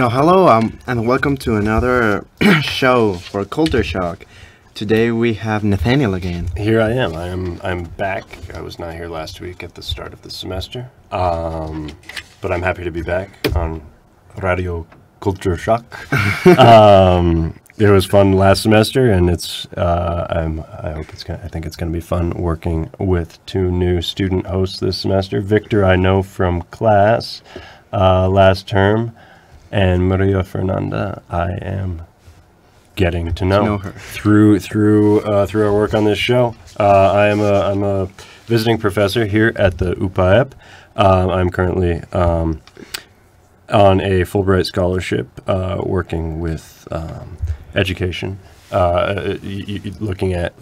So hello, and welcome to another show for Culture Shock. Today we have Nathaniel again. Here I am. I'm back. I was not here last week at the start of the semester, but I'm happy to be back on Radio Culture Shock. It was fun last semester, and I think it's gonna be fun working with two new student hosts this semester. Victor, I know from class last term. And Maria Fernanda, I am getting to know her through our work on this show. I'm a visiting professor here at the UPAEP. I'm currently on a Fulbright scholarship, working with education, looking at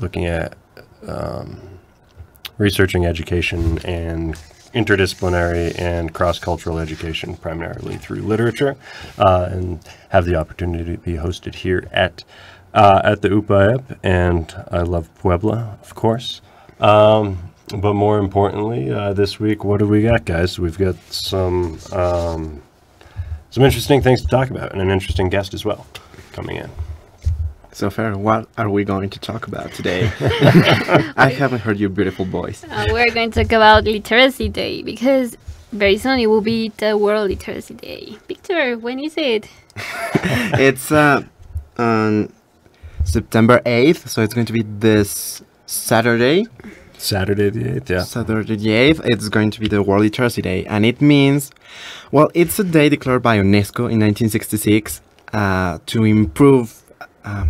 researching education and interdisciplinary and cross-cultural education, primarily through literature, and have the opportunity to be hosted here at the UPAEP, and I love Puebla, of course. But more importantly, this week, what do we got, guys? We've got some interesting things to talk about, and an interesting guest as well coming in. So, Farah, what are we going to talk about today? I haven't heard your beautiful voice. We're going to talk about Literacy Day, because very soon it will be the World Literacy Day. Victor, when is it? It's on September 8th, so it's going to be this Saturday. Saturday the 8th, yeah. Saturday the 8th, it's going to be the World Literacy Day, and it means, well, it's a day declared by UNESCO in 1966 to improve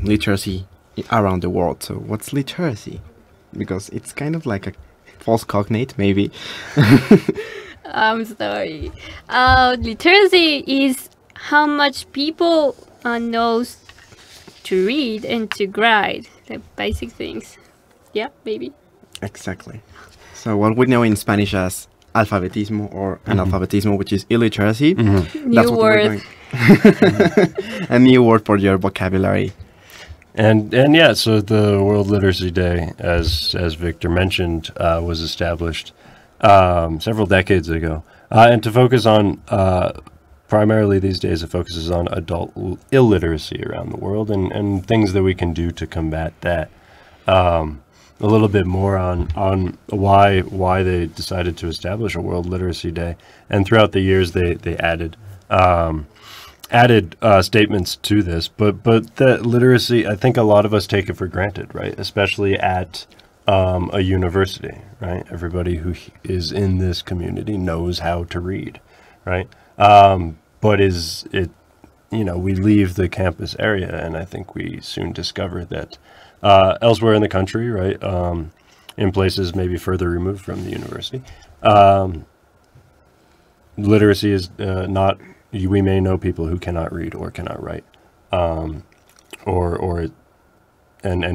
literacy around the world. So what's literacy? Because it's kind of like a false cognate, maybe. I'm sorry. Literacy is how much people knows to read and to write, the basic things. Yeah, maybe. Exactly. So what we know in Spanish as alfabetismo or analfabetismo, which is illiteracy. New word. A new word for your vocabulary. And yeah, so the World Literacy Day, as Victor mentioned, was established several decades ago, and to focus on primarily these days, it focuses on adult illiteracy around the world and things that we can do to combat that. A little bit more on why they decided to establish a World Literacy Day, and throughout the years they added statements to this, but that literacy, I think a lot of us take it for granted, right? Especially at a university, right? Everybody who is in this community knows how to read, right? But we leave the campus area, and I think we soon discover that elsewhere in the country, right, in places maybe further removed from the university, literacy is not. We may know people who cannot read or cannot write, and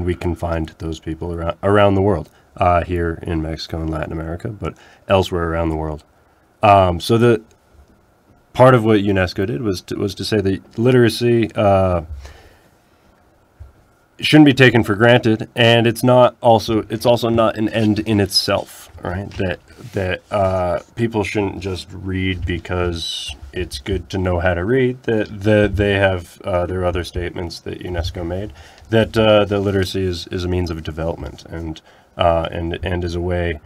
we can find those people around the world, here in Mexico and Latin America, but elsewhere around the world. So the part of what UNESCO did was to say that literacy shouldn't be taken for granted, and it's also not an end in itself, right? That people shouldn't just read because it's good to know how to read. That they have there are other statements that UNESCO made that literacy is a means of development and is a way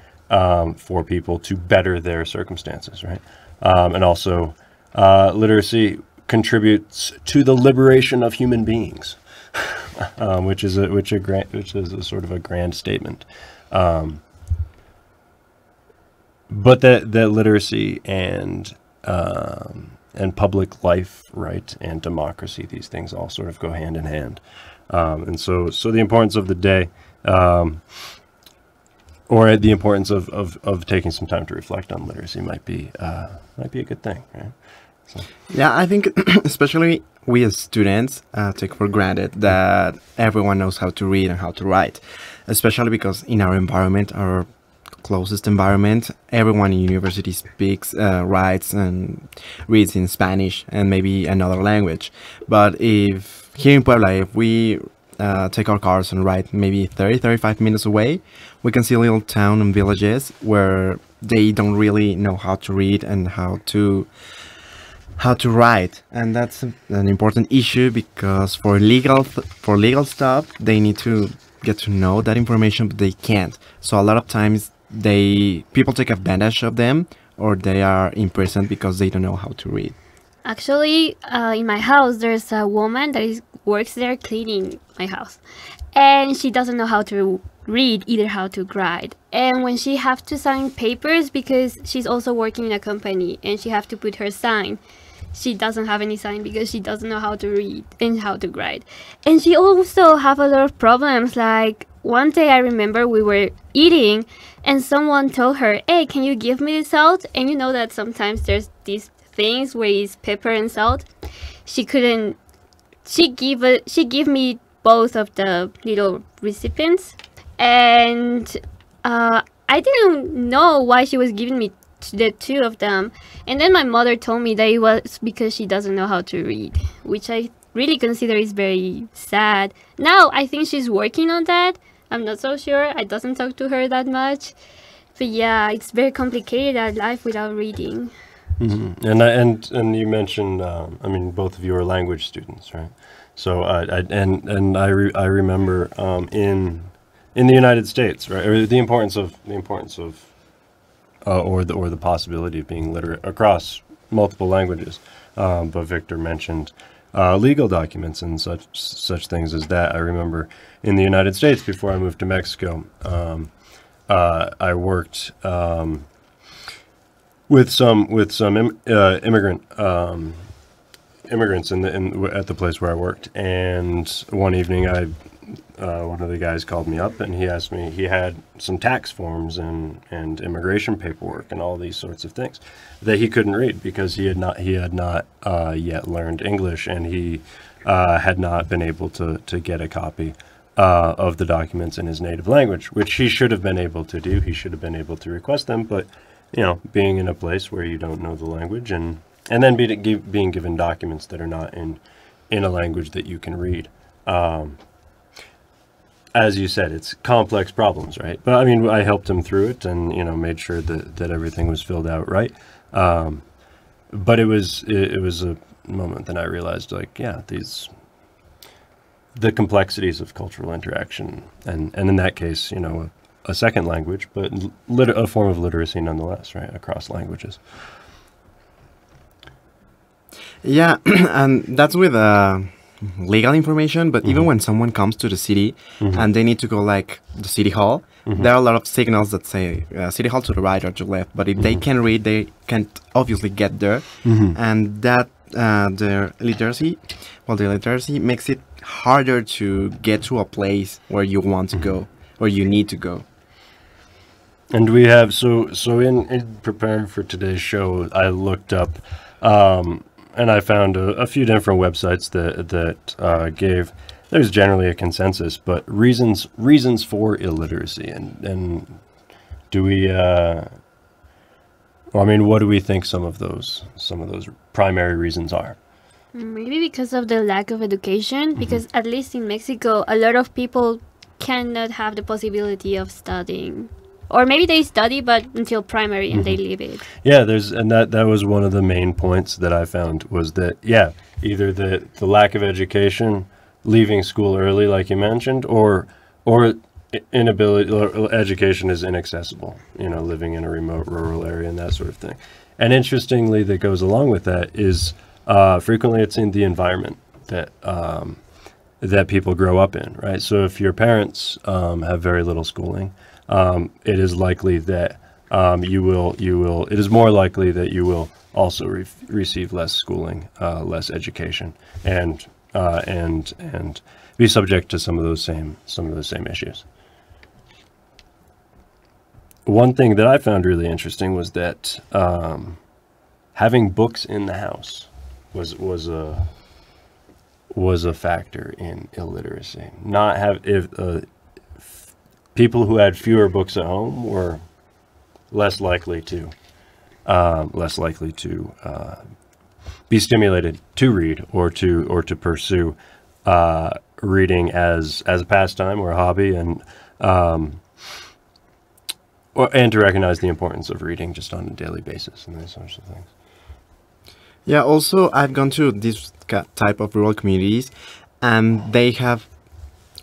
for people to better their circumstances, right? And also literacy contributes to the liberation of human beings. Which is a sort of a grand statement, but that literacy and public life, right, and democracy, these things all sort of go hand in hand, and so the importance of the day, or the importance of taking some time to reflect on literacy might be a good thing, right? So. Yeah, I think especially we as students take for granted that everyone knows how to read and how to write, especially because in our environment, our closest environment, everyone in university speaks, writes and reads in Spanish and maybe another language. But if here in Puebla, if we take our cars and ride maybe 35 minutes away, we can see a little town and villages where they don't really know how to read and how to how to write, and that's an important issue because for legal stuff they need to get to know that information, but they can't. So a lot of times people take advantage of them, or they are imprisoned because they don't know how to read. Actually, in my house, there's a woman that works there cleaning my house, and she doesn't know how to read, either how to write. And when she have to sign papers, because she's also working in a company and she have to put her sign, she doesn't have any sign because she doesn't know how to read and how to write. And she also have a lot of problems. Like one day I remember we were eating and someone told her, hey, can you give me the salt? And you know that sometimes there's these things where it's pepper and salt. She couldn't, she give me both of the little recipients, and I didn't know why she was giving me the two of them. And then my mother told me that it was because she doesn't know how to read, which I really consider is very sad. Now I think she's working on that. I'm not so sure. I doesn't talk to her that much. But yeah, it's very complicated at life without reading. Mm-hmm. And you mentioned, I mean, both of you are language students, right? So I remember in the United States, right, or the importance of or the possibility of being literate across multiple languages. But Victor mentioned legal documents and such things as that. I remember in the United States before I moved to Mexico, I worked with some immigrants at the place where I worked, and one evening one of the guys called me up and he asked me, he had some tax forms and immigration paperwork and all these sorts of things that he couldn't read because he had not yet learned English, and he had not been able to get a copy of the documents in his native language, which he should have been able to do. He should have been able to request them, but you know, being in a place where you don't know the language and then being given documents that are not in a language that you can read. As you said, it's complex problems, right? But I mean, I helped him through it and, you know, made sure that everything was filled out right. But it was a moment that I realized, like, yeah, the complexities of cultural interaction, and in that case, you know, a second language, but a form of literacy nonetheless, right, across languages. Yeah, and that's with legal information, but even when someone comes to the city and they need to go like the city hall, there are a lot of signals that say city hall to the right or to the left, but if they can read, they can't obviously get there. And that the literacy makes it harder to get to a place where you want to go, where you need to go. And we have, so in preparing for today's show, I looked up, and I found a few different websites that gave, there's generally a consensus, but reasons for illiteracy, and do we, well, I mean, what do we think some of those primary reasons are? Maybe because of the lack of education, because at least in Mexico, a lot of people cannot have the possibility of studying. Or maybe they study, but until primary and they leave it. Yeah, that was one of the main points that I found, was that, yeah, either the lack of education, leaving school early, like you mentioned, or inability, or education is inaccessible, you know, living in a remote rural area and that sort of thing. And interestingly, that goes along with that is frequently it's in the environment that people grow up in, right? So if your parents have very little schooling, it is likely that it is more likely that you will also receive less schooling, less education, and be subject to some of those same issues. One thing that I found really interesting was that having books in the house was a factor in illiteracy. People who had fewer books at home were less likely to be stimulated to read or to pursue reading as a pastime or a hobby, and to recognize the importance of reading just on a daily basis and those sorts of things. Yeah, also I've gone to this type of rural communities and they have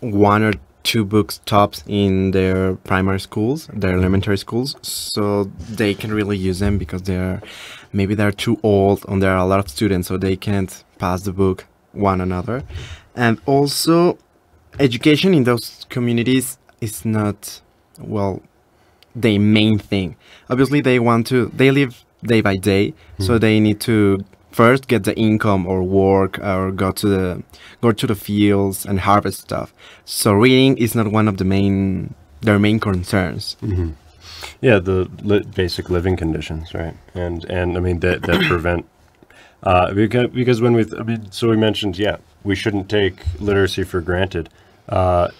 one or two books tops in their primary schools, their elementary schools, so they can really use them because they're too old and there are a lot of students, so they can't pass the book one another. And also, education in those communities is not, well, the main thing. Obviously, they live day by day, so they need to first get the income or work or go to the fields and harvest stuff. So reading is not one of their main concerns. Yeah, the basic living conditions, right? And I mean that prevent because when so we mentioned, yeah, we shouldn't take literacy for granted, but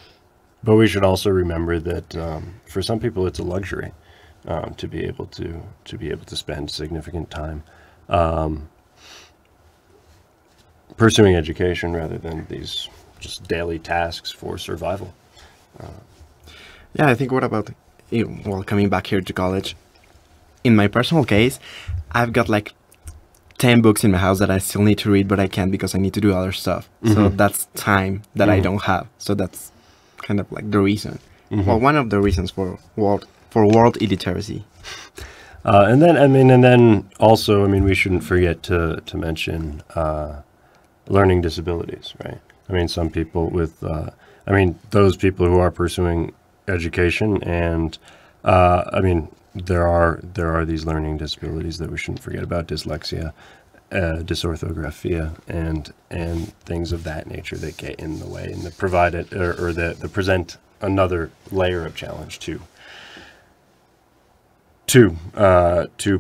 we should also remember that for some people it's a luxury to be able to spend significant time pursuing education rather than these just daily tasks for survival. Yeah, I think what about, well, coming back here to college, in my personal case, I've got like 10 books in my house that I still need to read, but I can't because I need to do other stuff. So that's time that I don't have. So that's kind of like the reason. Well, one of the reasons for world illiteracy. And then also, I mean, we shouldn't forget to mention learning disabilities, right? I mean, some people with, those people who are pursuing education, and I mean, there are these learning disabilities that we shouldn't forget about: dyslexia, dysorthographia, and things of that nature that get in the way and that provide it or that present another layer of challenge to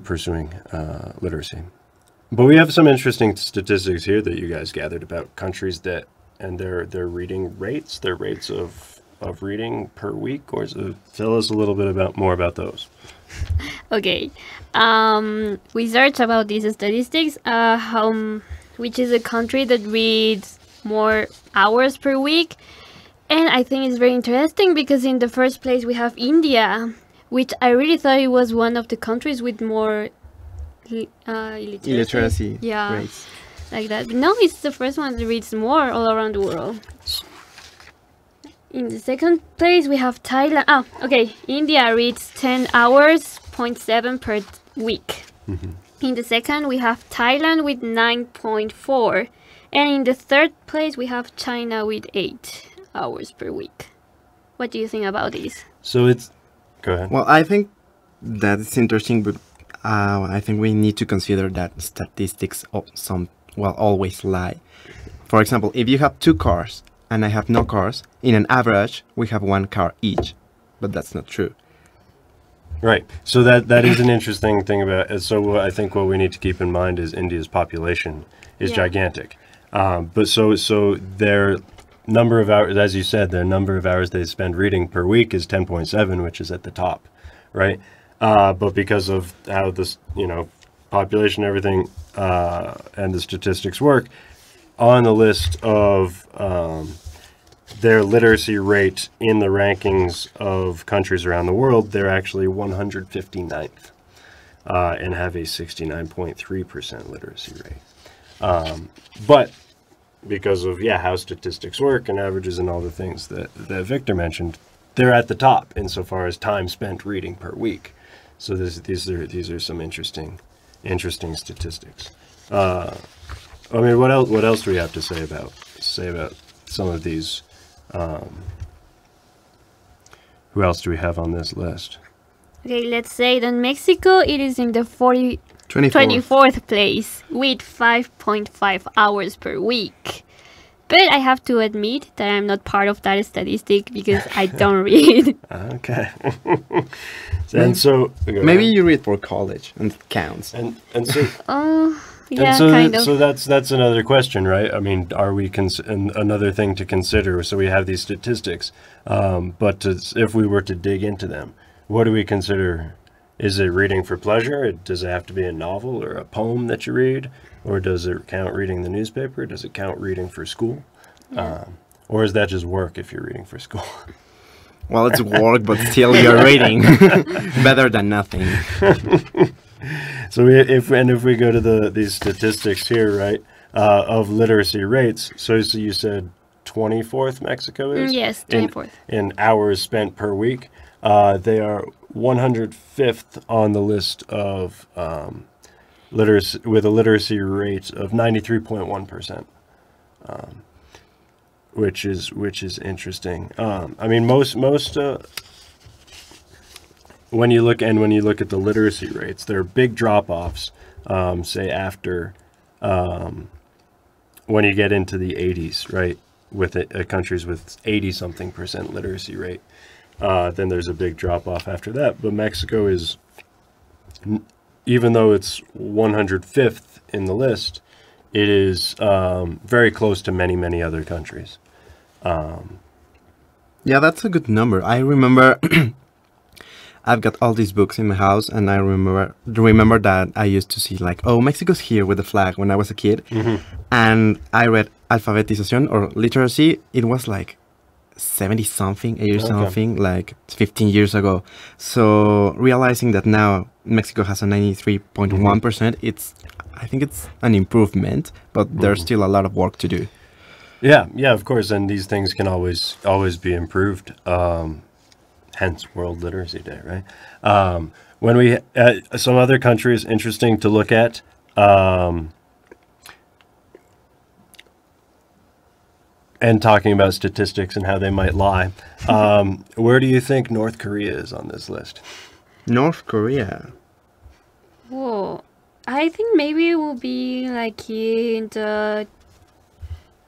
pursuing literacy. But we have some interesting statistics here that you guys gathered about countries that and their reading rates, their rates of reading per week. Or tell us a little bit more about those. Okay, we searched about these statistics. Which is a country that reads more hours per week, and I think it's very interesting because in the first place we have India, which I really thought it was one of the countries with more illiteracy rates. Like that. But no, it's the first one that reads more all around the world. In the second place, we have Thailand. Oh, okay. India reads 10 hours, 0.7 per week. In the second, we have Thailand with 9.4. And in the third place, we have China with 8 hours per week. What do you think about this? So it's... Go ahead. Well, I think that's interesting, but I think we need to consider that statistics always lie. For example, if you have 2 cars and I have no cars, in an average, we have 1 car each. But that's not true. Right. So that is an interesting thing about it. So I think what we need to keep in mind is India's population is gigantic. But so their number of hours, as you said, their number of hours they spend reading per week is 10.7, which is at the top, right? But because of how this, population, everything, and the statistics work, on the list of their literacy rate in the rankings of countries around the world, they're actually 159th and have a 69.3% literacy rate. But because of how statistics work and averages and all the things that Victor mentioned, they're at the top insofar as time spent reading per week. So these are some interesting statistics. I mean, what else do we have to say about some of these? Who else do we have on this list? Okay, let's say that Mexico, it is in the 24th place with 5.5 hours per week. But I have to admit that I'm not part of that statistic because I don't read. Okay. And so maybe you read for college and it counts. And so kind of. So that's another question, right? I mean, are we another thing to consider? So we have these statistics, but if we were to dig into them, what do we consider? Is it reading for pleasure? Does it have to be a novel or a poem that you read? Or does it count reading the newspaper? Does it count reading for school? Or is that just work if you're reading for school? Well, it's work, but still you're reading. Better than nothing. So if we go to these statistics here, right, of literacy rates. So you said 24th Mexico is? Yes, 24th. In hours spent per week. They are 105th on the list of literacy, with a literacy rate of 93.1%, which is interesting. I mean, most when you look at the literacy rates, there are big drop-offs, say after when you get into the 80s, right, with countries with 80-something% literacy rate. Then there's a big drop-off after that. But Mexico is, even though it's 105th in the list, it is very close to many, many other countries. Yeah, that's a good number. I remember I've got all these books in my house, and I remember that I used to see like, oh, Mexico's here with the flag when I was a kid. And I read Alfabetización or Literacy. It was like 70-something, 80-something, like 15 years ago. So realizing that now Mexico has a 93.1%, I think it's an improvement, but there's still a lot of work to do. Yeah, of course, and these things can always be improved. Hence World Literacy Day, right? When we some other countries interesting to look at. And talking about statistics and how they might lie, where do you think North Korea is on this list? North Korea. Whoa. I think maybe it will be like in the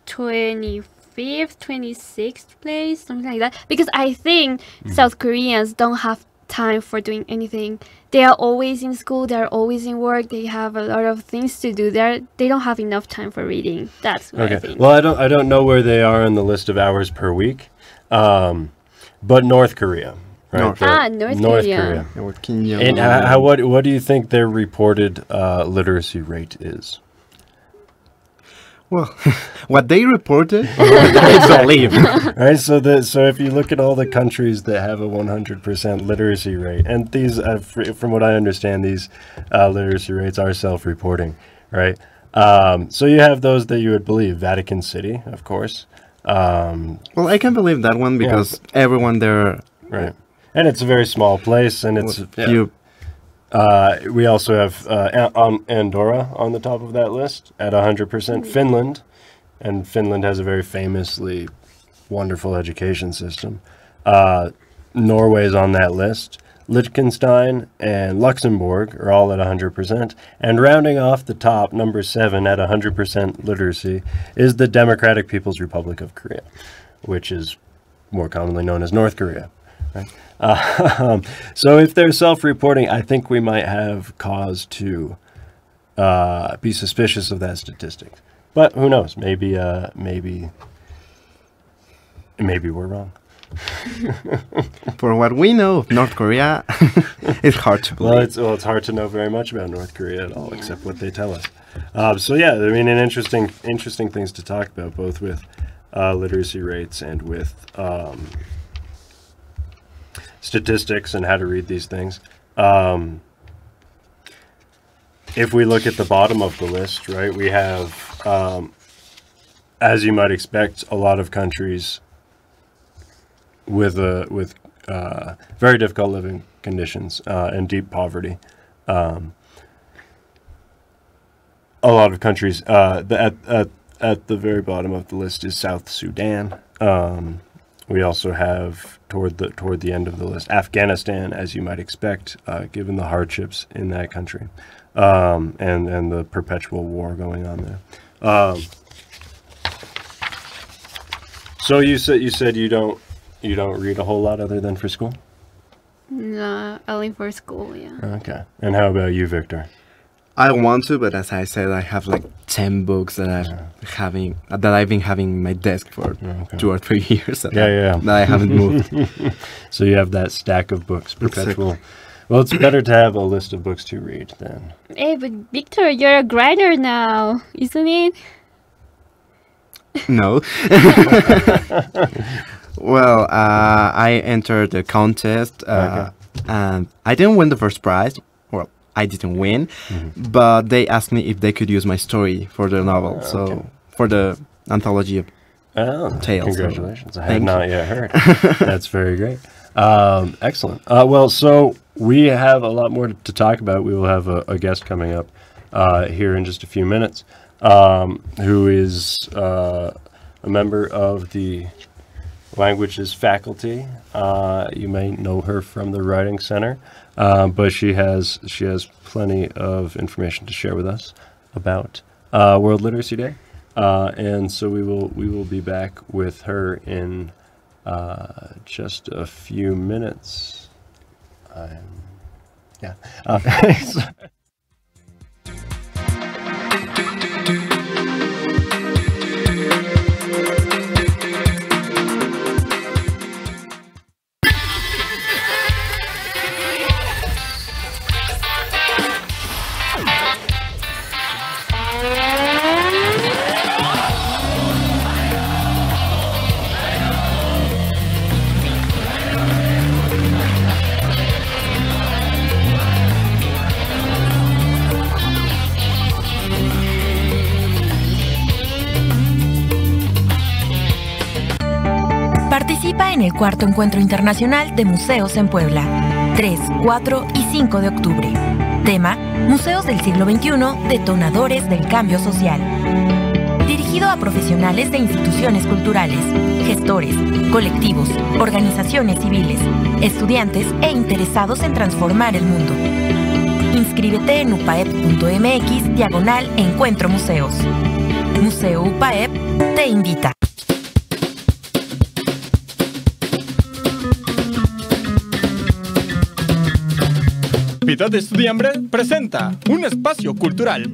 25th, 26th place, something like that. Because I think South Koreans don't have time for doing anything. They are always in school, they are always in work, they have a lot of things to do. They don't have enough time for reading. That's what I think. Well, I don't know where they are on the list of hours per week. But North Korea. Right? North Korea. And what do you think their reported literacy rate is? Well, what they reported, I believe. Right, so if you look at all the countries that have a 100% literacy rate, and these, from what I understand, these literacy rates are self-reporting, right? So you have those that you would believe. Vatican City, of course. Well, I can believe that one because everyone there... Right. And it's a very small place, and it's... few. We also have Andorra on the top of that list at 100%. Finland, and Finland has a very famously wonderful education system. Norway's on that list. Liechtenstein and Luxembourg are all at 100%. And rounding off the top, number 7 at 100% literacy is the Democratic People's Republic of Korea, which is more commonly known as North Korea. Right? So if they're self-reporting, I think we might have cause to be suspicious of that statistic. But who knows? Maybe we're wrong. For what we know of North Korea, it's hard to believe. Well, it's hard to know very much about North Korea at all, except what they tell us. So yeah, I mean, interesting things to talk about, both with literacy rates and with statistics and how to read these things. If we look at the bottom of the list, right, we have, as you might expect, a lot of countries with very difficult living conditions and deep poverty. A lot of countries at the very bottom of the list is South Sudan. We also have toward the end of the list Afghanistan, as you might expect, given the hardships in that country and the perpetual war going on there. So you said you don't read a whole lot other than for school? No, only for school, yeah. Okay. And how about you, Victor? I want to, but as I said, I have like 10 books that I've been having in my desk for 2 or 3 years. That I haven't moved. So you have that stack of books, perpetual. Exactly. Well, it's better to have a list of books to read then. Hey, but Victor, you're a grinder now, isn't it? No. Well, I entered the contest, and I didn't win the first prize. Well, I didn't win, but they asked me if they could use my story for the novel. So okay. for the anthology of Oh, Tales. congratulations. I have Thank not yet heard. That's very great. Excellent. Well, so we have a lot more to talk about. We will have a guest coming up here in just a few minutes, who is a member of the languages faculty. You may know her from the Writing Center, but she has plenty of information to share with us about World Literacy Day. And so we will be back with her in just a few minutes. Yeah. Participa en el cuarto Encuentro Internacional de Museos en Puebla, 3, 4 y 5 de octubre. Tema: Museos del siglo XXI, detonadores del cambio social. Dirigido a profesionales de instituciones culturales, gestores, colectivos, organizaciones civiles, estudiantes e interesados en transformar el mundo. Inscríbete en upaep.mx/Encuentro Museos. Museo UPAEP te invita. Vida de Estudiambre presenta un espacio cultural.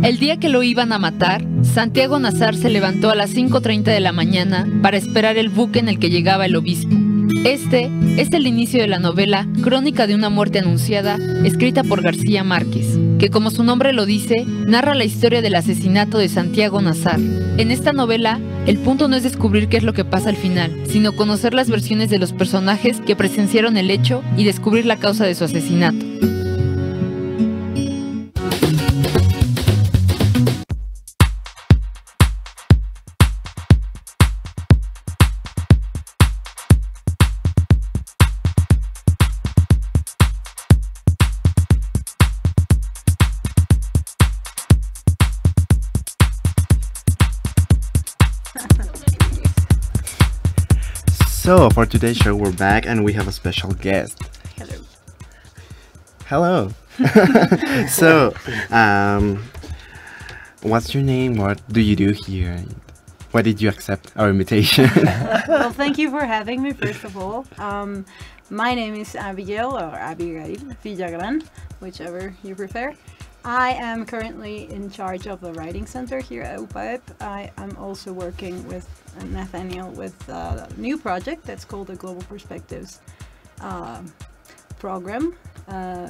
El día que lo iban a matar, Santiago Nazar se levantó a las 5:30 de la mañana para esperar el buque en el que llegaba el obispo. Este es el inicio de la novela Crónica de una muerte anunciada, escrita por García Márquez, que, como su nombre lo dice, narra la historia del asesinato de Santiago Nazar. En esta novela, el punto no es descubrir qué es lo que pasa al final, sino conocer las versiones de los personajes que presenciaron el hecho y descubrir la causa de su asesinato. So for today's show, we're back and we have a special guest. Hello. So, what's your name? What do you do here? Why did you accept our invitation? Well, thank you for having me, first of all. My name is Abigail, or Abigail Villagran, whichever you prefer. I am currently in charge of the Writing Center here at UPAEP. I am also working with Nathaniel with a new project that's called the Global Perspectives program.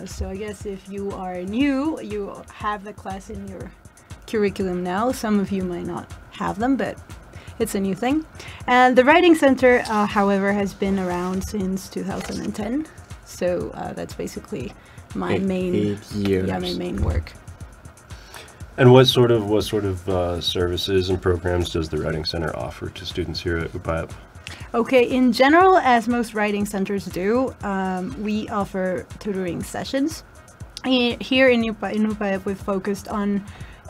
So I guess if you are new, you have the class in your curriculum now. Some of you might not have them, but it's a new thing. And the Writing Center, however, has been around since 2010. So that's basically my main 8 years. my main work. And what sort of services and programs does the Writing Center offer to students here at UPAEP? Okay, in general, as most writing centers do, we offer tutoring sessions. Here in UPAEP, we've focused on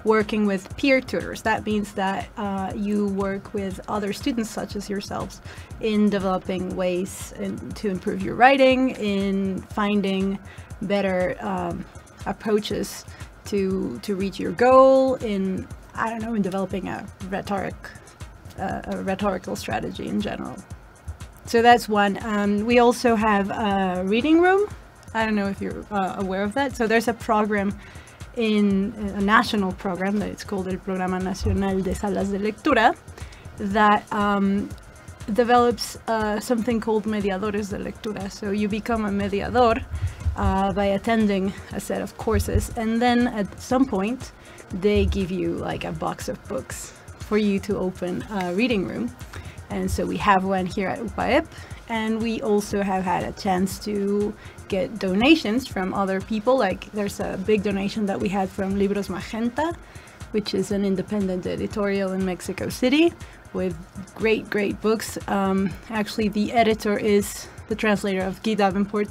working with peer tutors. That means that you work with other students such as yourselves in developing ways to improve your writing, in finding better approaches to reach your goal, in developing a rhetorical strategy in general. So that's one. We also have a reading room. I don't know if you're aware of that. So there's a program, in a national program that it's called el Programa Nacional de Salas de Lectura, that develops something called Mediadores de Lectura. So you become a mediador by attending a set of courses, and then at some point they give you like a box of books for you to open a reading room. And so we have one here at UPAEP, and we also have had a chance to get donations from other people. Like there's a big donation that we had from Libros Magenta, which is an independent editorial in Mexico City with great books. Actually, the editor is the translator of Guy Davenport.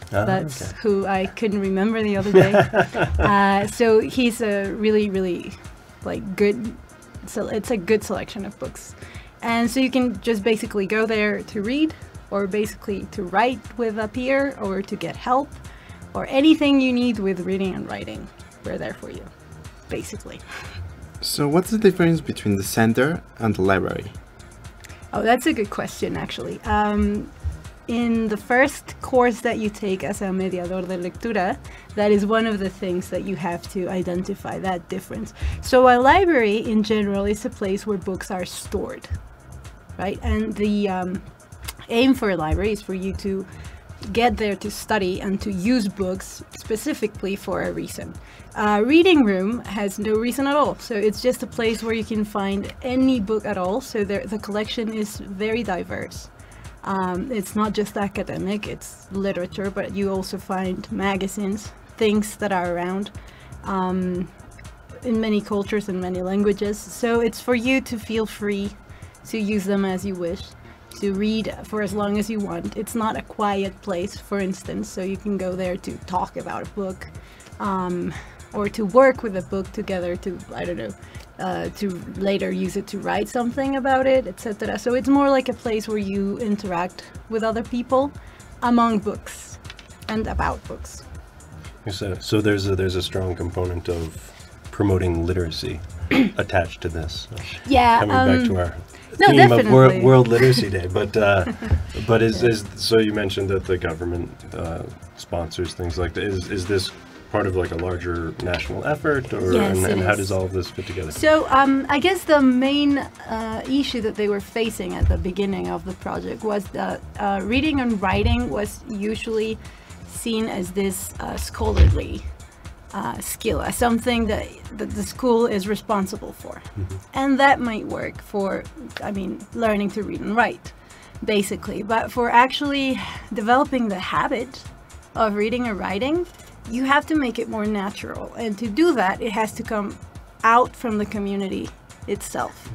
That's who I couldn't remember the other day. So he's a really like good. So it's a good selection of books, and so you can just basically go there to read, or basically to write with a peer, or to get help, or anything you need with reading and writing. We're there for you, basically. So what's the difference between the center and the library? Oh, that's a good question, actually. In the first course that you take as a mediador de lectura, that is one of the things that you have to identify, that difference. So a library in general is a place where books are stored, right? And the aim for a library is for you to get there to study and to use books specifically for a reason. Reading room has no reason at all. So it's just a place where you can find any book at all. So the collection is very diverse. It's not just academic, it's literature, but you also find magazines, things that are around in many cultures and many languages. So it's for you to feel free to use them as you wish, to read for as long as you want. It's not a quiet place, for instance, so you can go there to talk about a book or to work with a book together to, I don't know, to later use it to write something about it, etc. So it's more like a place where you interact with other people among books and about books. So there's a strong component of promoting literacy attached to this. Yeah. Coming back to our No, theme definitely. of World Literacy Day, but is so you mentioned that the government sponsors things like that. Is this part of like a larger national effort, or Yes, and it how is. does all of this fit together? So I guess the main issue that they were facing at the beginning of the project was that reading and writing was usually seen as this scholarly skill, as something that the school is responsible for. And that might work for, I mean, learning to read and write, basically. But for actually developing the habit of reading and writing, you have to make it more natural. And to do that, it has to come out from the community itself.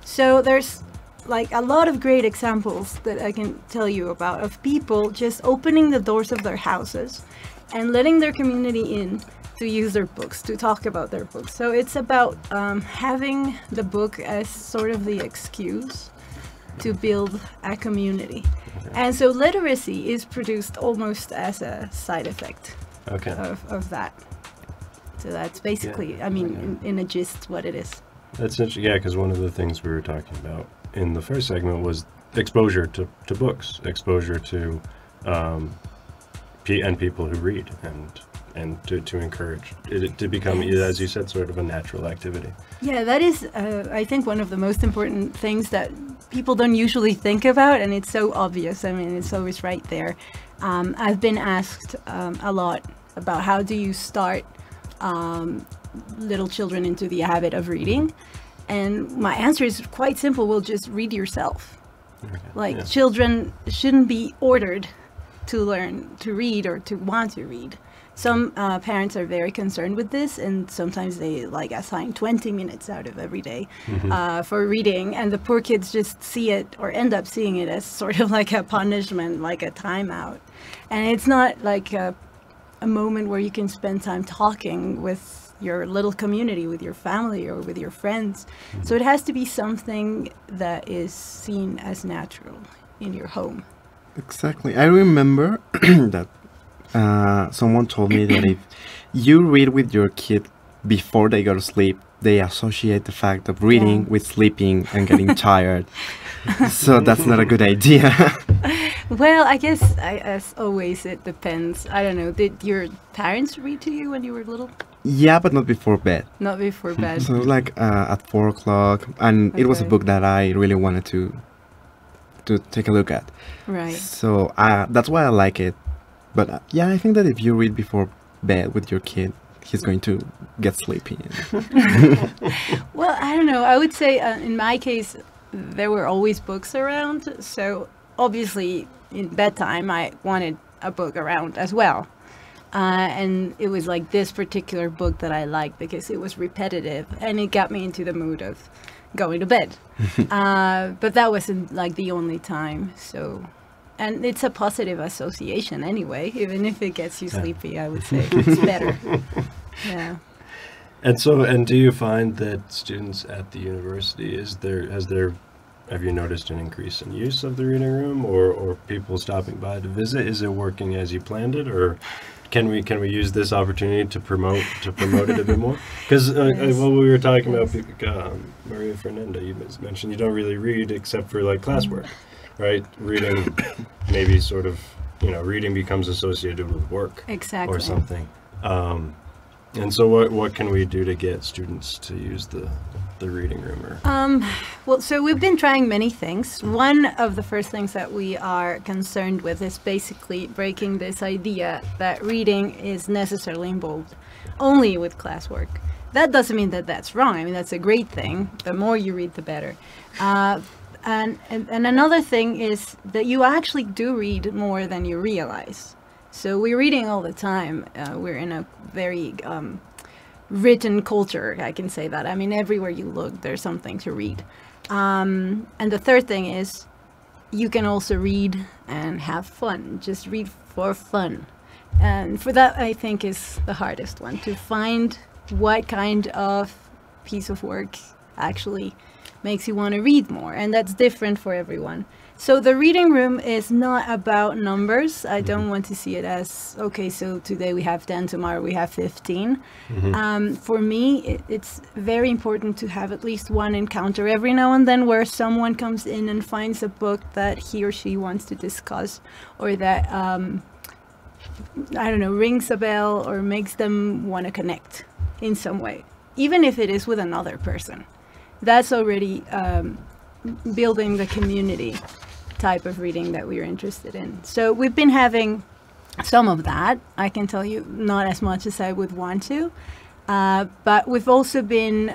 So there's like a lot of great examples that I can tell you about of people just opening the doors of their houses and letting their community in to use their books, to talk about their books. So it's about having the book as sort of the excuse to build a community. And so literacy is produced almost as a side effect of that. So that's basically, I mean, in a gist, what it is. That's interesting, yeah, because one of the things we were talking about in the first segment was exposure to books, exposure to and people who read, and to encourage it to become, as you said, sort of a natural activity. Yeah, that is, I think, one of the most important things that people don't usually think about, and it's so obvious. I mean, it's always right there. I've been asked a lot about how do you start little children into the habit of reading, and my answer is quite simple. Well, just read yourself. Like, children shouldn't be ordered to learn to read or to want to read. Some parents are very concerned with this, and sometimes they like assign 20 minutes out of every day for reading, and the poor kids just see it or end up seeing it as sort of like a punishment, like a timeout. And it's not like a moment where you can spend time talking with your little community, with your family or with your friends. So it has to be something that is seen as natural in your home. Exactly. I remember that someone told me that if you read with your kid before they go to sleep, they associate the fact of reading with sleeping and getting tired. So that's not a good idea. Well, I guess, as always, it depends. I don't know. Did your parents read to you when you were little? Yeah, but not before bed. Not before bed. So like at 4 o'clock, and it was a Okay. book that I really wanted to take a look at. Right. So that's why I like it. But yeah, I think that if you read before bed with your kid, he's going to get sleepy. Well, I don't know. I would say in my case, there were always books around. So obviously in bedtime, I wanted a book around as well. And it was like this particular book that I liked because it was repetitive and it got me into the mood of going to bed. But that wasn't like the only time. So, and it's a positive association anyway, even if it gets you sleepy, I would say it's better. Yeah. And so, and do you find that students at the university, have you noticed an increase in use of the reading room, or people stopping by to visit? Is it working as you planned it, or can we use this opportunity to promote it a bit more? Because while we were talking about Maria Fernanda, you mentioned you don't really read except for like classwork, right? Reading, maybe sort of, reading becomes associated with work, Exactly. or something. And so what can we do to get students to use the reading room? Well, so we've been trying many things. One of the first things that we are concerned with is basically breaking this idea that reading is necessarily involved only with classwork. That doesn't mean that that's wrong. I mean, that's a great thing. The more you read, the better. And another thing is that you actually do read more than you realize. So we're reading all the time. We're in a very written culture, I can say that. I mean, everywhere you look, there's something to read. And the third thing is you can also read and have fun. Just read for fun. And for that, I think, is the hardest one, to find what kind of piece of work actually makes you want to read more. And that's different for everyone. So the reading room is not about numbers. I don't want to see it as, okay, so today we have 10, tomorrow we have 15. For me, it's very important to have at least one encounter every now and then where someone comes in and finds a book that he or she wants to discuss, or that, I don't know, rings a bell or makes them want to connect in some way, even if it is with another person. That's already building the community type of reading that we're interested in. So we've been having some of that. I can tell you, not as much as I would want to, but we've also been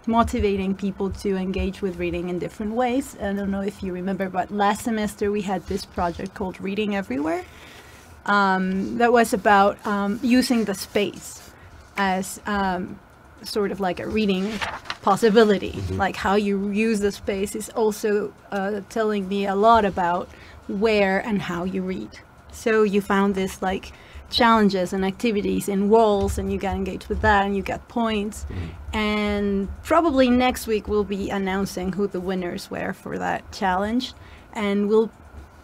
motivating people to engage with reading in different ways. I don't know if you remember, but last semester we had this project called Reading Everywhere that was about using the space as sort of like a reading possibility. Like how you use the space is also telling me a lot about where and how you read. So you found this like challenges and activities in walls, and you got engaged with that, and you got points. And probably next week we'll be announcing who the winners were for that challenge, and we'll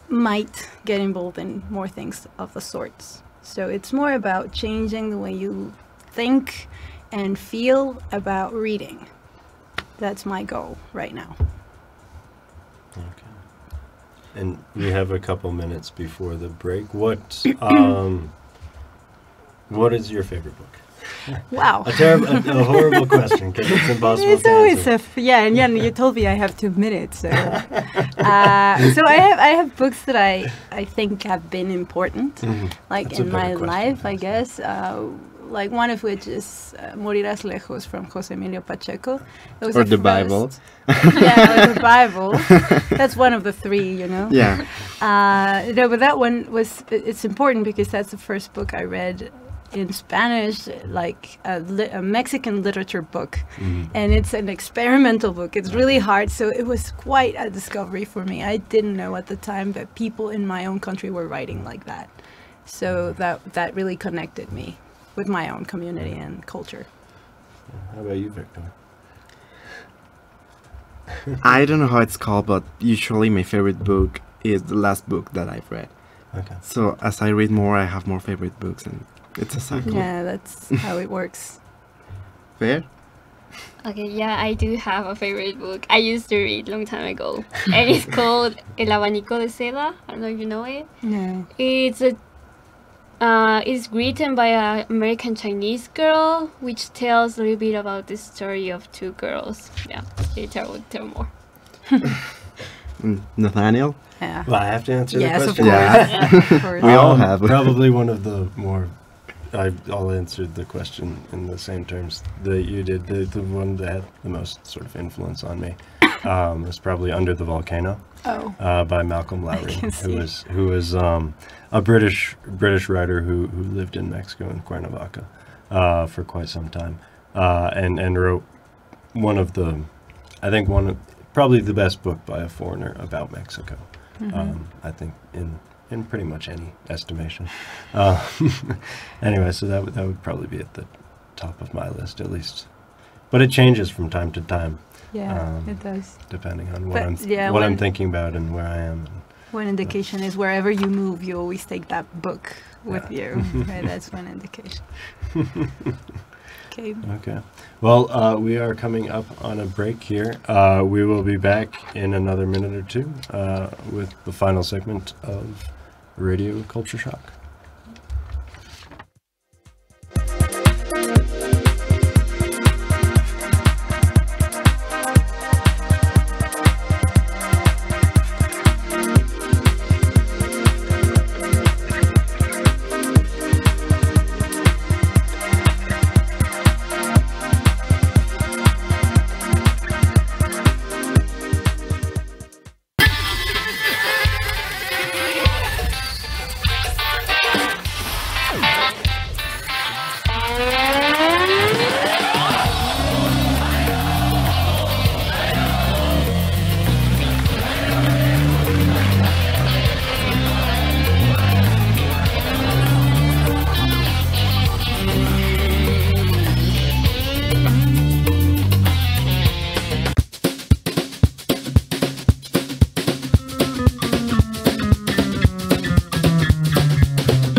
might get involved in more things of the sorts. So it's more about changing the way you think and feel about reading. That's my goal right now. Okay. And we have a couple minutes before the break. What is your favorite book? Wow. A horrible question, because it's impossible It's to always answer. yeah, and you told me I have 2 minutes. So, so I have books that I think have been important, like That's a in my better question, life, I guess. Like one of which is Morirás Lejos from José Emilio Pacheco. It was Or the the Bible. first- Yeah, or the Bible. That's one of the 3, you know. Yeah. No, but that one it's important because that's the first book I read in Spanish, like a Mexican literature book. And it's an experimental book. It's really hard, so it was quite a discovery for me. I didn't know at the time that people in my own country were writing like that. So that really connected me with my own community and culture. How about you, Victor? I don't know how it's called, but usually my favorite book is the last book that I've read. Okay. So as I read more, I have more favorite books, and it's a cycle. Yeah, that's how it works. Fair? Okay, yeah, I do have a favorite book I used to read long time ago, and it's called El Abanico de Seda. I don't know if you know it. No. It's written by an American Chinese girl, which tells a little bit about the story of 2 girls. Yeah, later I will tell more. Nathaniel? Yeah. Well, I have to answer Yes, the of question. course. Yeah. Of course. We all have. Probably one of the more... I'll answer the question in the same terms that you did. The one that had the most sort of influence on me It's probably Under the Volcano by Malcolm Lowry, who was a British writer who lived in Mexico in Cuernavaca for quite some time, and wrote probably the best book by a foreigner about Mexico. I think in pretty much any estimation. Anyway, so that would probably be at the top of my list at least, but it changes from time to time. Yeah, it does. Depending on what I'm thinking about and where I am. One indication is wherever you move, you always take that book with you. Right, that's one indication. Okay. Well, we are coming up on a break here. We will be back in another minute or two with the final segment of Radio Culture Shock.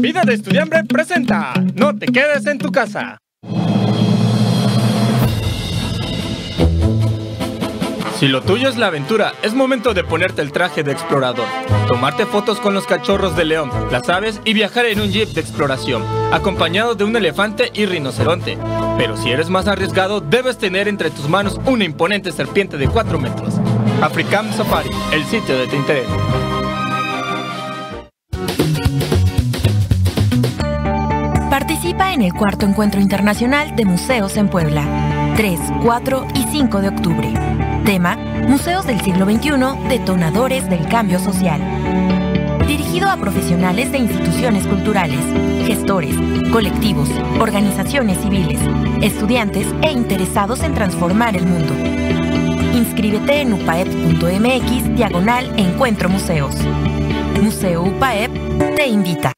Vida de Estudiambre presenta No te quedes en tu casa. Si lo tuyo es la aventura, es momento de ponerte el traje de explorador, tomarte fotos con los cachorros de león, las aves y viajar en un jeep de exploración, acompañado de un elefante y rinoceronte. Pero si eres más arriesgado, debes tener entre tus manos una imponente serpiente de 4 metros. Africam Safari, el sitio de tu interés. Participa en el 4º Encuentro Internacional de Museos en Puebla, 3, 4 y 5 de octubre. Tema: Museos del siglo XXI, detonadores del cambio social. Dirigido a profesionales de instituciones culturales, gestores, colectivos, organizaciones civiles, estudiantes e interesados en transformar el mundo. Inscríbete en upaep.mx/Encuentro Museos. Museo UPAEP te invita.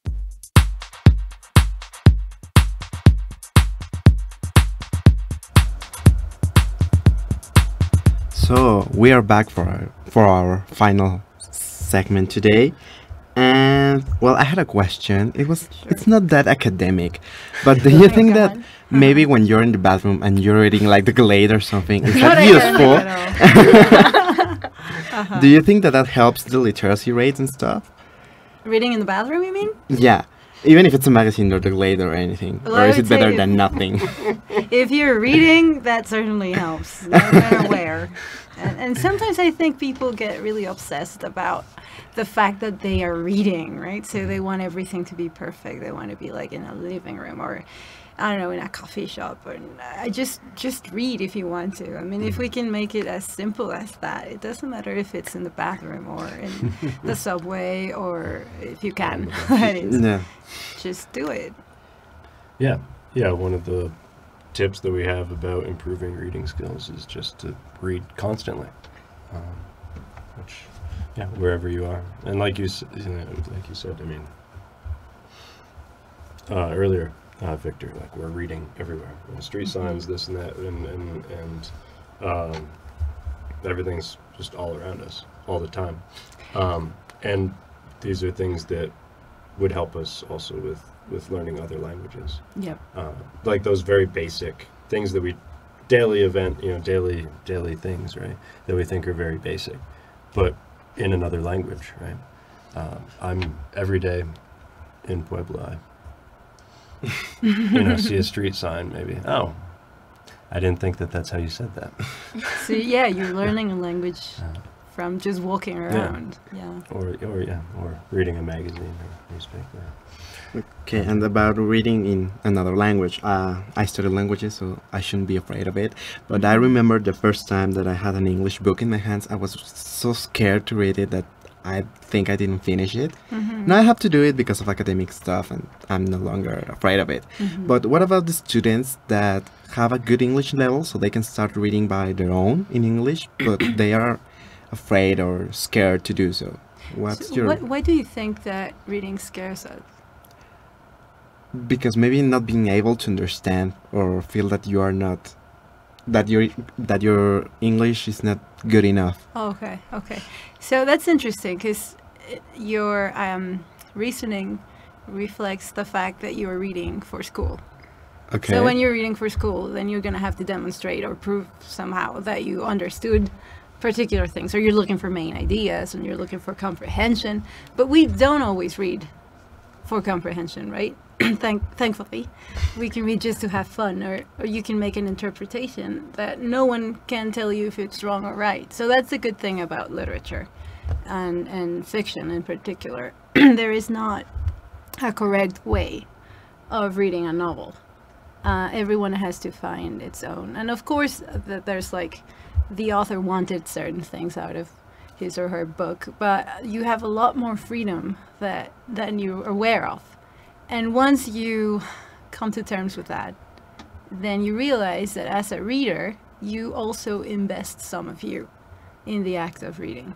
So we are back for our final segment today, and well, I had a question. It's not that academic, but do you think that maybe when you're in the bathroom and you're reading like the Glade or something, is that useful? Do you think that helps the literacy rates and stuff? Reading in the bathroom, you mean? Yeah. Even if it's a magazine or the Glade or anything, well, or is it better than nothing? If you're reading, that certainly helps, no matter where. And sometimes I think people get really obsessed about the fact that they are reading, right? So they want everything to be perfect. They want to be like in a living room or, I don't know, in a coffee shop. Or just read if you want to. I mean, if we can make it as simple as that, it doesn't matter if it's in the bathroom or in the subway or if you can. Just do it. Yeah. One of the tips that we have about improving reading skills is just to read constantly, wherever you are. And like you said, I mean, earlier, Victor, like we're reading everywhere. Street signs, this and that, and everything's just all around us all the time. And these are things that would help us also with learning other languages. Yep. Like those very basic things that we daily things, right? That we think are very basic, but in another language, right? I'm every day in Puebla. See a street sign, maybe. Oh, I didn't think that's how you said that. So yeah, you're learning a language from just walking around. Yeah. Or reading a magazine or newspaper. Okay, and about reading in another language, I study languages, so I shouldn't be afraid of it. But I remember the first time that I had an English book in my hands, I was so scared to read it that I think I didn't finish it. Now I have to do it because of academic stuff, and I'm no longer afraid of it. But what about the students that have a good English level, so they can start reading by their own in English, but they are afraid or scared to do so? What's So your... why do you think that reading scares us? Because maybe not being able to understand or feel that you are not that your English is not good enough. Okay, okay. So that's interesting because your reasoning reflects the fact that you are reading for school. Okay. So when you're reading for school, then you're going to have to demonstrate or prove somehow that you understood particular things, or you're looking for main ideas and you're looking for comprehension. But we don't always read for comprehension, right? Thankfully, we can read just to have fun, or you can make an interpretation that no one can tell you if it's wrong or right. So that's the good thing about literature and fiction in particular. There is not a correct way of reading a novel. Everyone has to find its own. And of course, there's like the author wanted certain things out of his or her book, but you have a lot more freedom than you're aware of. And once you come to terms with that, then you realize that as a reader, you also invest some of you in the act of reading.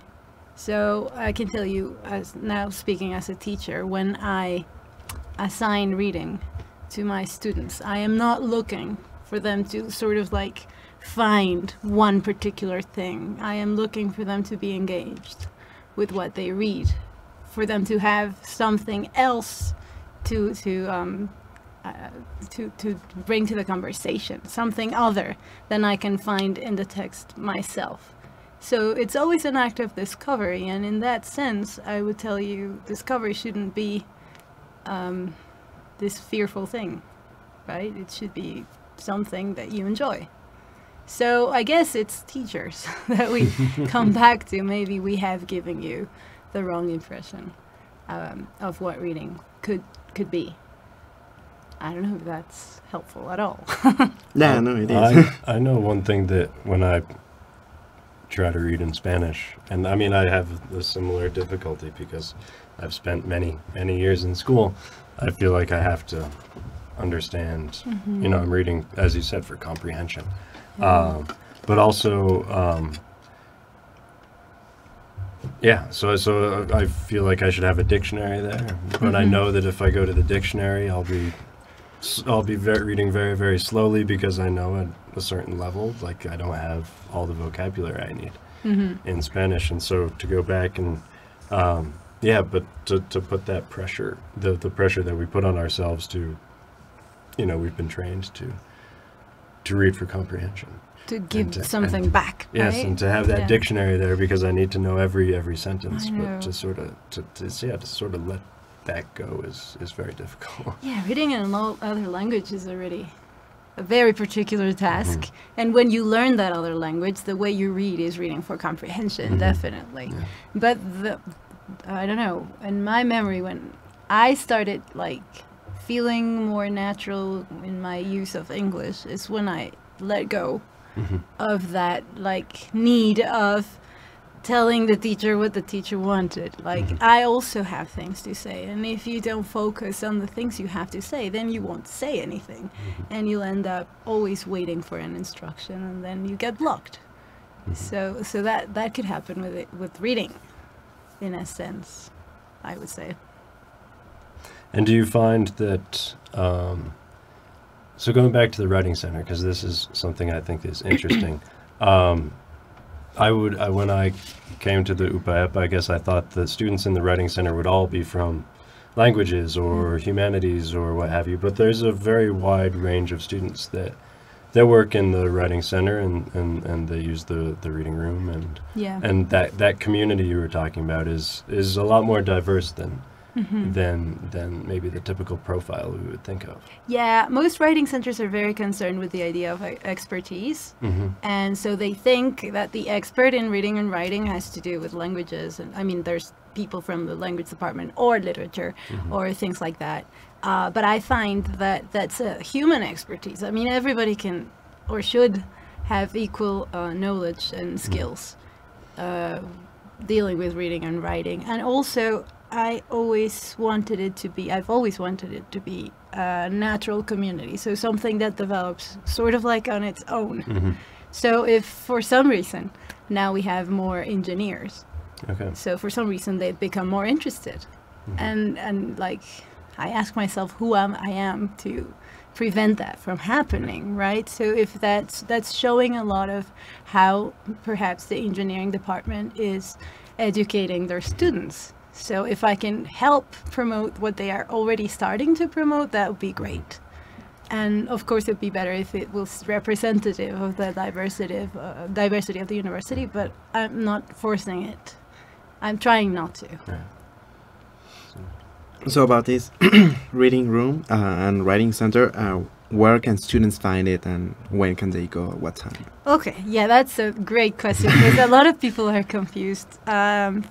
So I can tell you, as now speaking as a teacher, when I assign reading to my students, I am not looking for them to sort of like find one particular thing. I am looking for them to be engaged with what they read, for them to have something else to bring to the conversation, something other than I can find in the text myself. So it's always an act of discovery, and in that sense, I would tell you, discovery shouldn't be this fearful thing, right? It should be something that you enjoy. So I guess it's teachers that we come back to. Maybe we have given you the wrong impression of what reading could be. I don't know if that's helpful at all. Yeah, no, it is. I know one thing that when I try to read in Spanish, and I mean I have a similar difficulty because I've spent many years in school. I feel like I have to understand, you know, I'm reading, as you said, for comprehension. But also, yeah, so I feel like I should have a dictionary there, but I know that if I go to the dictionary, I'll be reading very slowly because I know at a certain level, like I don't have all the vocabulary I need in Spanish, and so to go back and yeah, but to put that pressure, the pressure that we put on ourselves to, you know, we've been trained to read for comprehension. To give something back, right? Yes, and to have that dictionary there because I need to know every sentence. But to sort of let that go is very difficult. Yeah, reading in another language is already a very particular task. And when you learn that other language, the way you read is reading for comprehension, definitely. Yeah. But I don't know, in my memory, when I started like feeling more natural in my use of English is when I let go of that like need of telling the teacher what the teacher wanted. Like I also have things to say, and if you don't focus on the things you have to say, then you won't say anything, and you'll end up always waiting for an instruction, and then you get blocked. So that could happen with reading, in a sense, I would say. And do you find that so going back to the Writing Center, because this is something I think is interesting. When I came to the UPAEP, I guess I thought the students in the Writing Center would all be from languages or humanities or what have you, but there's a very wide range of students that work in the Writing Center and they use the reading room, and that community you were talking about is a lot more diverse than maybe the typical profile we would think of. Yeah, most writing centers are very concerned with the idea of expertise, and so they think that the expert in reading and writing has to do with languages, and I mean there's people from the language department or literature or things like that, But I find that that's a human expertise. I mean, everybody can or should have equal knowledge and skills dealing with reading and writing. And also, I've always wanted it to be a natural community, so something that develops sort of like on its own. So if for some reason now we have more engineers, so for some reason they've become more interested, and like I ask myself who I am to prevent that from happening, right? So if that's showing a lot of how perhaps the engineering department is educating their students. So if I can help promote what they are already starting to promote, that would be great. And of course, it'd be better if it was representative of the diversity of the university, but I'm not forcing it. I'm trying not to. So about this reading room and writing center, where can students find it and when can they go at what time? Okay, yeah, that's a great question because a lot of people are confused.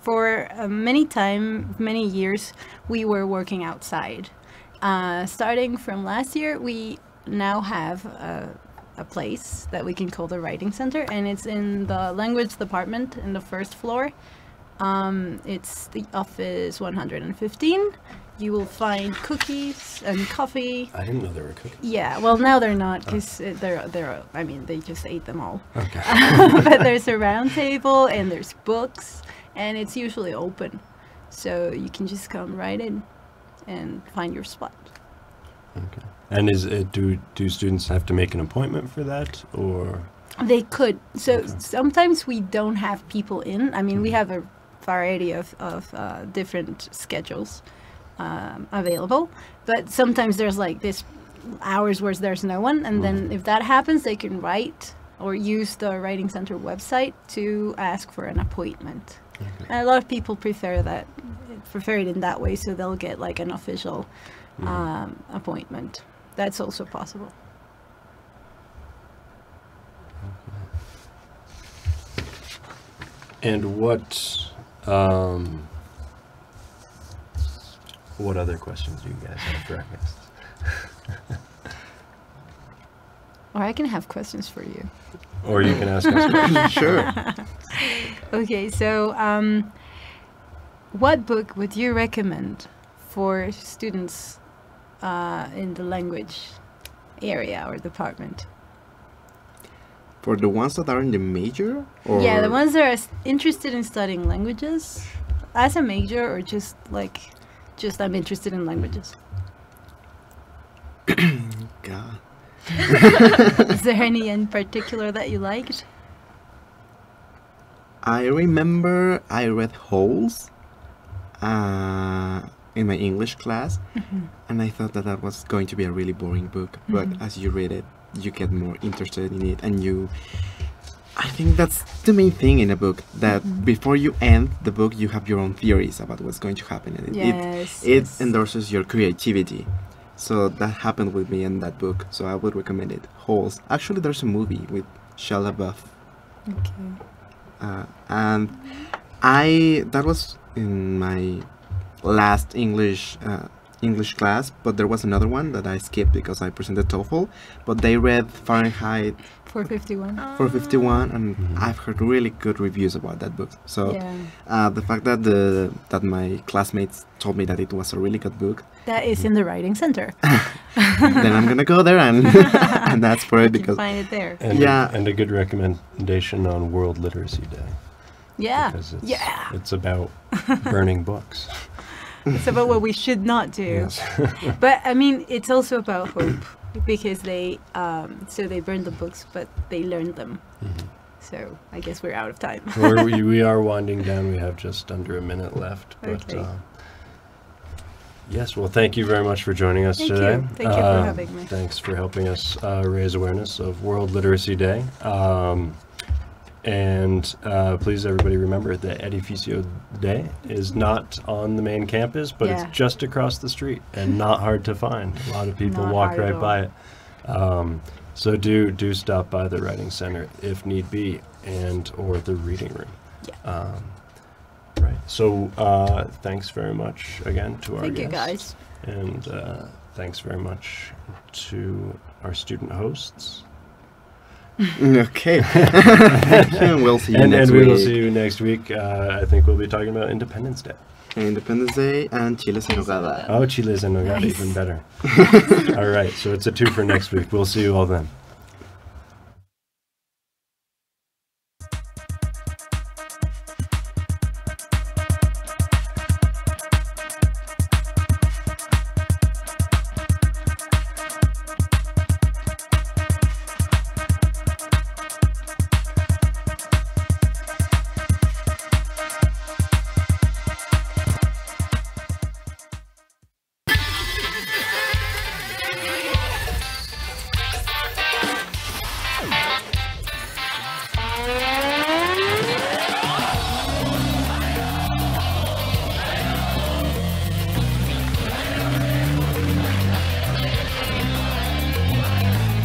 For many years, we were working outside. Starting from last year, we now have a place that we can call the writing center, and it's in the language department in the first floor. It's the office 115. You will find cookies and coffee. I didn't know there were cookies. Yeah, well now they're not because I mean they just ate them all. Okay. But there's a round table and there's books and it's usually open, so you can just come right in and find your spot. Okay. And do students have to make an appointment for that, or? They could. So sometimes we don't have people in. I mean, we have a variety of different schedules available, but sometimes there's like this hours where there's no one, and then if that happens, they can write or use the writing center website to ask for an appointment. And a lot of people prefer it in that way, so they'll get like an official appointment. That's also possible. And what other questions do you guys have for our guests? Or I can have questions for you. Or you can ask us questions. Sure. Okay, so what book would you recommend for students in the language area or department? For the ones that are in the major? Or Yeah, the ones that are interested in studying languages as a major, or just I'm interested in languages. God. Is there any in particular that you liked? I remember I read Holes in my English class, and I thought that was going to be a really boring book. But as you read it, you get more interested in it, and I think that's the main thing in a book, that before you end the book, you have your own theories about what's going to happen, and it endorses your creativity. So that happened with me in that book, so I would recommend it. Holes. Actually, there's a movie with Shia LaBeouf. Okay. And that was in my last English class, but there was another one that I skipped because I presented TOEFL, but they read Fahrenheit 451, and I've heard really good reviews about that book. So the fact that my classmates told me that it was a really good book, that is in the writing center. then I'm gonna go there and and that's for it, because find it there. And a good recommendation on World Literacy Day. Yeah. Because it's about burning books. It's about what we should not do. Yes. But I mean, it's also about hope, because they burned the books, but they learned them. So I guess we're out of time. we are winding down. We have just under a minute left. But yes, well, thank you very much for joining us today. Thank you for having me. Thanks for helping us raise awareness of World Literacy Day. And please, everybody, remember that Edificio Day is not on the main campus, but it's just across the street and not hard to find. A lot of people walk right by it. So do stop by the Writing Center if need be, or the Reading Room. Yeah. Right. So thanks very much again to our Thank you, guests. guys. And thanks very much to our student hosts. Okay. And we'll see you next And we week. will see you next week. I think we'll be talking about Independence Day. Independence Day and Chiles en Nogada. Oh, chiles en nogada, even better. All right, so it's a 2 for next week. We'll see you all then.